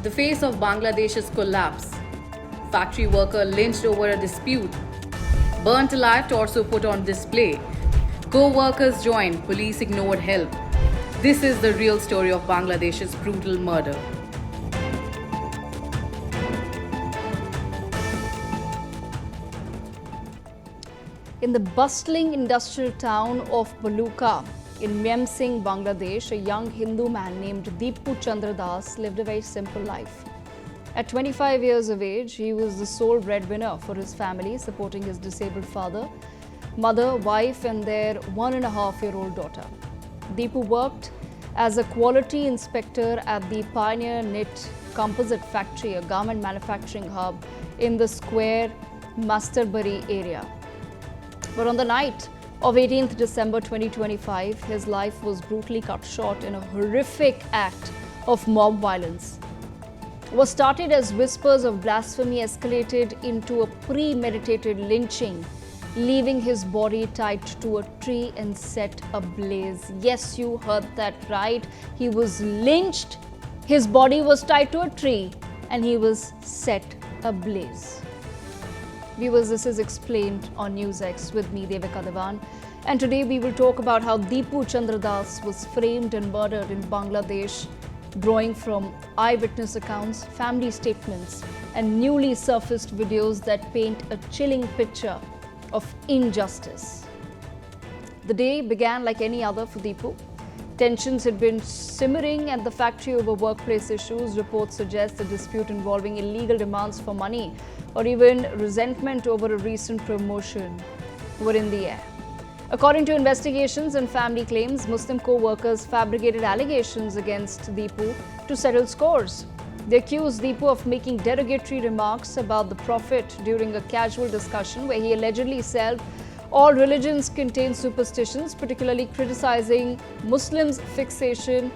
The face of Bangladesh's collapse. Factory worker lynched over a dispute. Burnt alive, torso put on display. Co-workers joined, police ignored help. This is the real story of Bangladesh's brutal murder. In the bustling industrial town of Baluka in Singh, Bangladesh, a young Hindu man named Dipu Chandra lived a very simple life. At 25 years of age, he was the sole breadwinner for his family, supporting his disabled father, mother, wife and their 1.5-year-old daughter. Dipu worked as a quality inspector at the Pioneer Knit Composite Factory, a garment manufacturing hub in the Square Masterbari area. But on the night of 18th December 2025, his life was brutally cut short in a horrific act of mob violence. What started as whispers of blasphemy escalated into a premeditated lynching, leaving his body tied to a tree and set ablaze. Yes, you heard that right. He was lynched, his body was tied to a tree, and he was set ablaze. Viewers, this is Explained on NewsX with me, Devika Devan. And today we will talk about how Dipu Chandra was framed and murdered in Bangladesh, drawing from eyewitness accounts, family statements, and newly surfaced videos that paint a chilling picture of injustice. The day began like any other for Dipu. Tensions had been simmering at the factory over workplace issues. Reports suggest a dispute involving illegal demands for money or even resentment over a recent promotion were in the air. According to investigations and family claims, Muslim co-workers fabricated allegations against Dipu to settle scores. They accused Dipu of making derogatory remarks about the Prophet during a casual discussion where he allegedly said all religions contain superstitions, particularly criticizing Muslims' fixation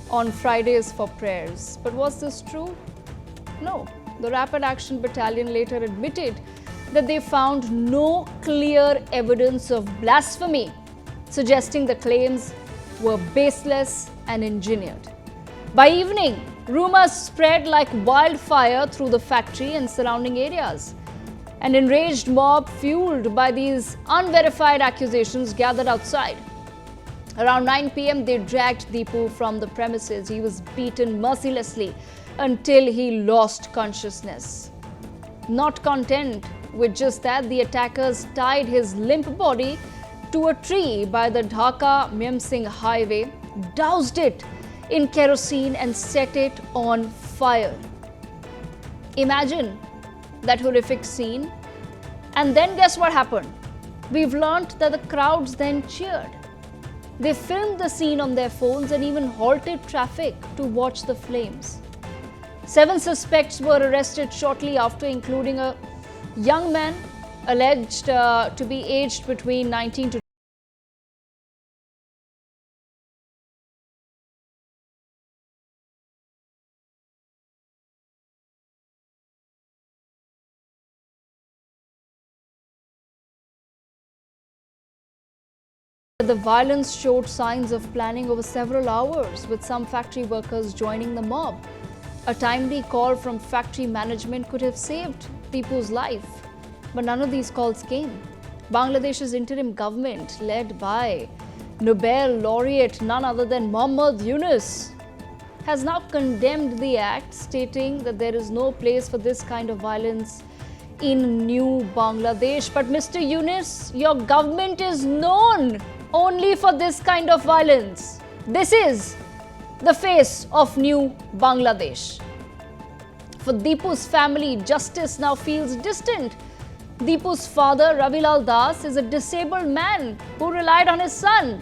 on Fridays for prayers. But was this true? No. The Rapid Action Battalion later admitted that they found no clear evidence of blasphemy, suggesting the claims were baseless and engineered. By evening, rumors spread like wildfire through the factory and surrounding areas. An enraged mob fueled by these unverified accusations gathered outside. Around 9 p.m., they dragged Dipu from the premises. He was beaten mercilessly until he lost consciousness. Not content with just that, the attackers tied his limp body to a tree by the Dhaka Singh highway, doused it in kerosene and set it on fire. Imagine that horrific scene. And then guess what happened? We've learned that the crowds then cheered. They filmed the scene on their phones and even halted traffic to watch the flames. 7 suspects were arrested shortly after, including a young man alleged to be aged between 19 to The violence showed signs of planning over several hours, with some factory workers joining the mob. A timely call from factory management could have saved Dipu's life, but none of these calls came. Bangladesh's interim government, led by Nobel laureate none other than Yunus, has now condemned the act, stating that there is no place for this kind of violence in New Bangladesh. But Mr. Yunus, your government is known only for this kind of violence. This is the face of New Bangladesh. For Dipu's family, justice now feels distant. Dipu's father, Ravilal Das, is a disabled man who relied on his son.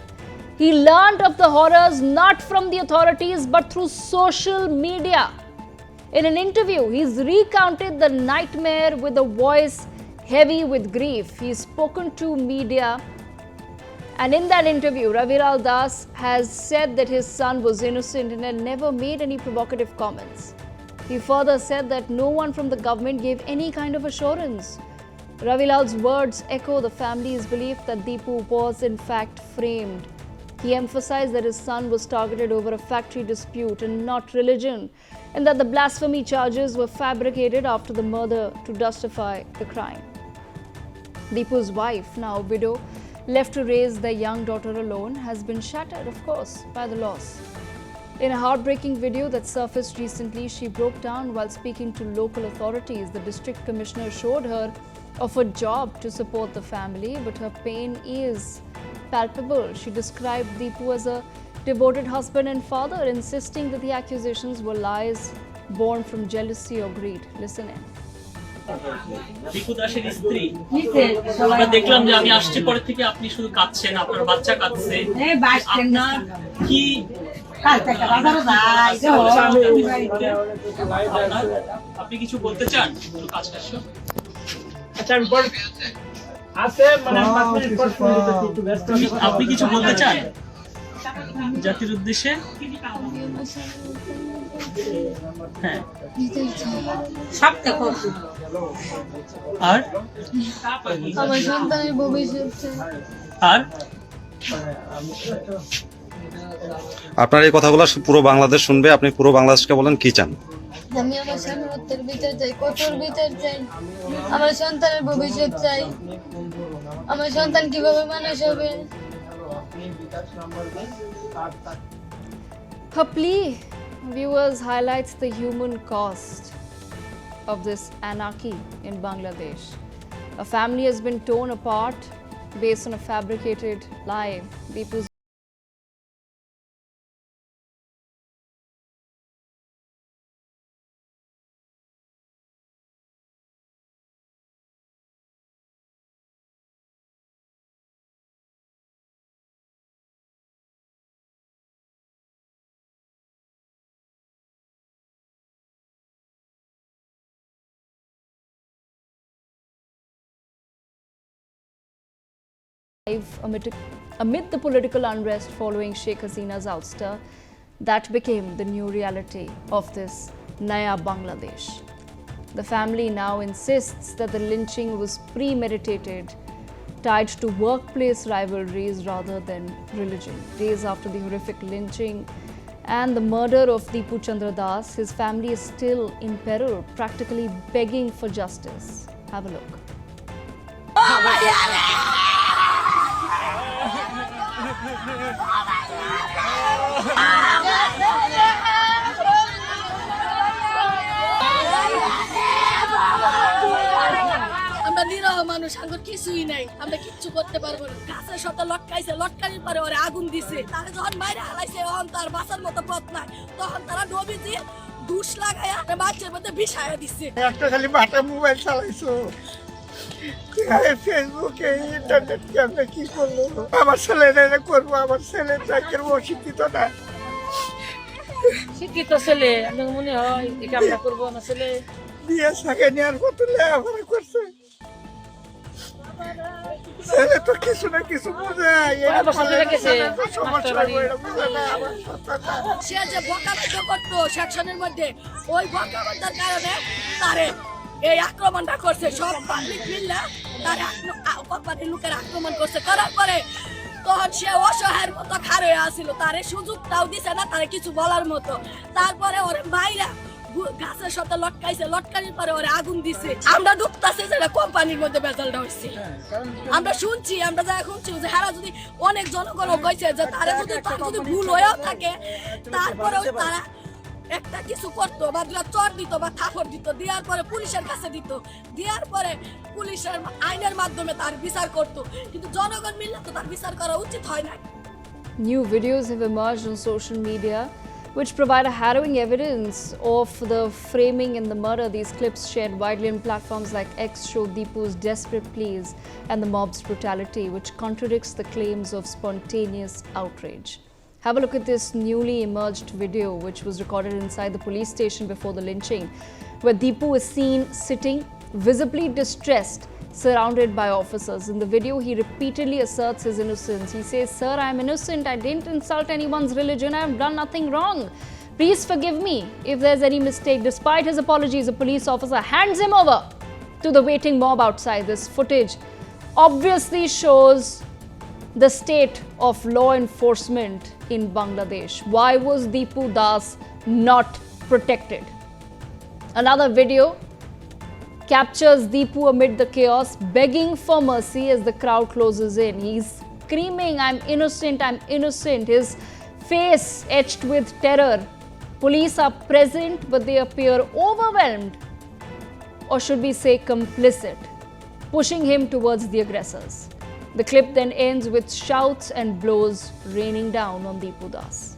He learned of the horrors not from the authorities but through social media. In an interview, he's recounted the nightmare with a voice heavy with grief. He's spoken to media, and in that interview, Ravilal Das has said that his son was innocent and had never made any provocative comments. He further said that no one from the government gave any kind of assurance. Ravilal's words echo the family's belief that Dipu was in fact framed He emphasized that his son was targeted over a factory dispute and not religion, and that the blasphemy charges were fabricated after the murder to justify the crime. Dipu's wife, now widow, left to raise their young daughter alone, has been shattered, of course, by the loss. In a heartbreaking video that surfaced recently, she broke down while speaking to local authorities. The district commissioner showed her of a job to support the family, but her pain is palpable. She described Dipu as a devoted husband and father, insisting that the accusations were lies born from jealousy or greed. Listen in. Dipu দাসের স্ত্রী আমরা দেখলাম যে আমি আসছি পরে থেকে আপনি শুধু কাঁদছেন, আপনার বাচ্চা কাঁদছে, আপনার কি আপনি কিছু বলতে চান? আপনি কিছু বলতে চান জাতির উদ্দেশ্যে? হ্যাঁ, আর আমার সন্তানের ভবিষ্যৎ আর আপনার এই কথাগুলো পুরো বাংলাদেশ শুনবে, আপনি পুরো বাংলাদেশকে বলেন কি চান? আমি আমার স্বাধীনতার বিচার চাই, কঠোর বিচার চাই, আমার সন্তানের ভবিষ্যৎ চাই, আমার সন্তান কিভাবে মানুষ হবে। Her plea, viewers, highlights the human cost of this anarchy in Bangladesh. A family has been torn apart based on a fabricated lie. Dipu's amid the political unrest following Sheikh Hasina's ouster, that became the new reality of this Naya Bangladesh. The family now insists that the lynching was premeditated, tied to workplace rivalries rather than religion. Days after the horrific lynching and the murder of Dipu Chandra, his family is still in peril, practically begging for justice. Have a look. আমরা নিরহ মানুষ, আমার কিছুই নাই, আমরা কিচ্ছু করতে পারবো না। গাছের সাথে লটকাইছে, লটকানির পরে ওরে আগুন দিছে, তারা যখন বাইরে হালাইছে তখন তার বাঁচার মতো পথ নাই, তখন তারা ডবি দিয়ে দুষ লাগাইয়া বাচ্চার মধ্যে বিষায়া দিচ্ছে। একটা খালি বাটা মোবাইল চালাইছো, ফেসবুকে ইন্টারনেটকে আমরা কি করবো? আমার ছেলেরা করবো, আমার ছেলে ব্যাংকের অশিক্ষিত না, শিক্ষিত ছেলে, আপনার মনে হয় এটা আমরা করবো? আমার ছেলে বিয়ে সাকে নেওয়ার কত লেখাপড়া করছে, ছেলে তো কিছু না কিছু বোঝে, সে যে বকাবদ্ধ করতো সেকশনের মধ্যে, ওই বকাবদ্ধের কারণে তারে এই আক্রমণটা করছে। সব পাবলিক মিললে তার কোম্পানির লোকের আক্রমণ করছে, করার পরে তখন সে অসহায়ের মতো খাড় হয়ে আসছিল, তারে সুযোগটাও দিছে না তারে কিছু বলার মতো। তারপরে ওরে মাইরা গাছের সাথে লটকাইছে, লটকানির পরে ওরে আগুন দিছে। আমরা ডুবতাছি যেটা কোম্পানির মধ্যে বেজালটা হয়েছে, আমরা শুনছি, আমরা যা শুনছি যে হারা যদি অনেক জনগণ কইছে যে তারা যদি ভুল হয়েও থাকে, তারপরেও তারা একটা কিছু করতো বা চর দিত বা থাপড় দিত, দেওয়ার পরে পুলিশের কাছে দিত, দেওয়ার পরে পুলিশের আইনের মাধ্যমে তার বিচার করতো, কিন্তু জনগণ মিললে তো তার বিচার করা উচিত হয় না। New videos have emerged on social media which provide a harrowing evidence of the framing in the murder. These clips shared widely on platforms like X show Dipu's desperate pleas and the mob's brutality, which contradicts the claims of spontaneous outrage. Have a look at this newly emerged video, which was recorded inside the police station before the lynching, where Dipu is seen sitting, visibly distressed, surrounded by officers. In the video, he repeatedly asserts his innocence. He says, "Sir, I am innocent. I didn't insult anyone's religion. I have done nothing wrong. Please forgive me if there's any mistake." Despite his apologies, a police officer hands him over to the waiting mob outside. This footage obviously shows the state of law enforcement in Bangladesh. Why was Dipu Das not protected? Another video captures Dipu amid the chaos, begging for mercy as the crowd closes in. He's screaming, I'm innocent, his face etched with terror. Police are present, but they appear overwhelmed, or should we say complicit, pushing him towards the aggressors. The clip then ends with shouts and blows raining down on Dipu Das.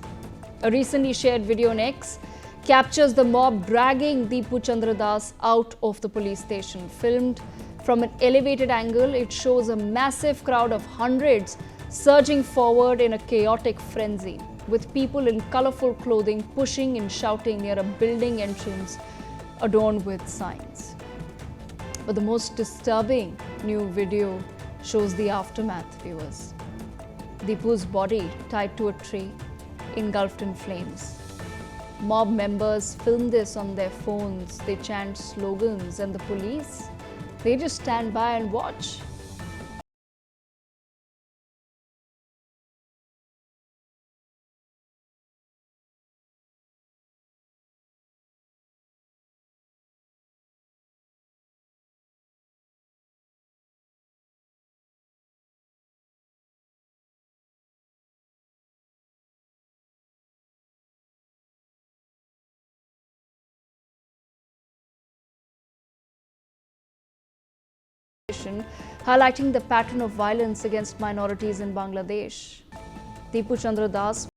A recently shared video on X captures the mob dragging Dipu Chandra Das out of the police station. Filmed from an elevated angle, it shows a massive crowd of hundreds surging forward in a chaotic frenzy, with people in colorful clothing pushing and shouting near a building entrance adorned with signs. But the most disturbing new video shows the aftermath, viewers. Dipu's body tied to a tree, engulfed in flames. Mob members film this on their phones, they chant slogans, and the police, they just stand by and watch. Highlighting the pattern of violence against minorities in Bangladesh. Dipu Chandra Das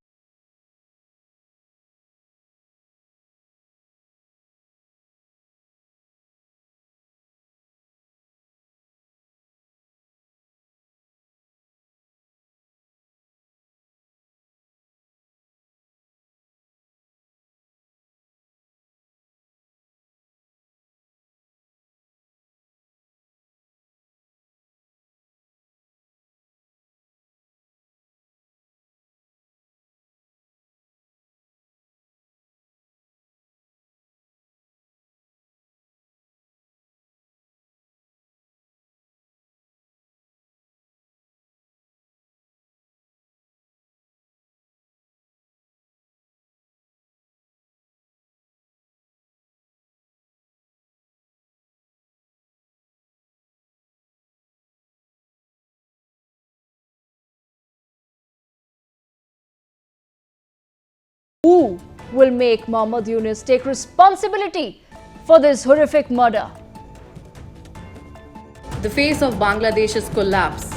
Who will make Mohammad Yunus take responsibility for this horrific murder? The face of Bangladesh's collapse.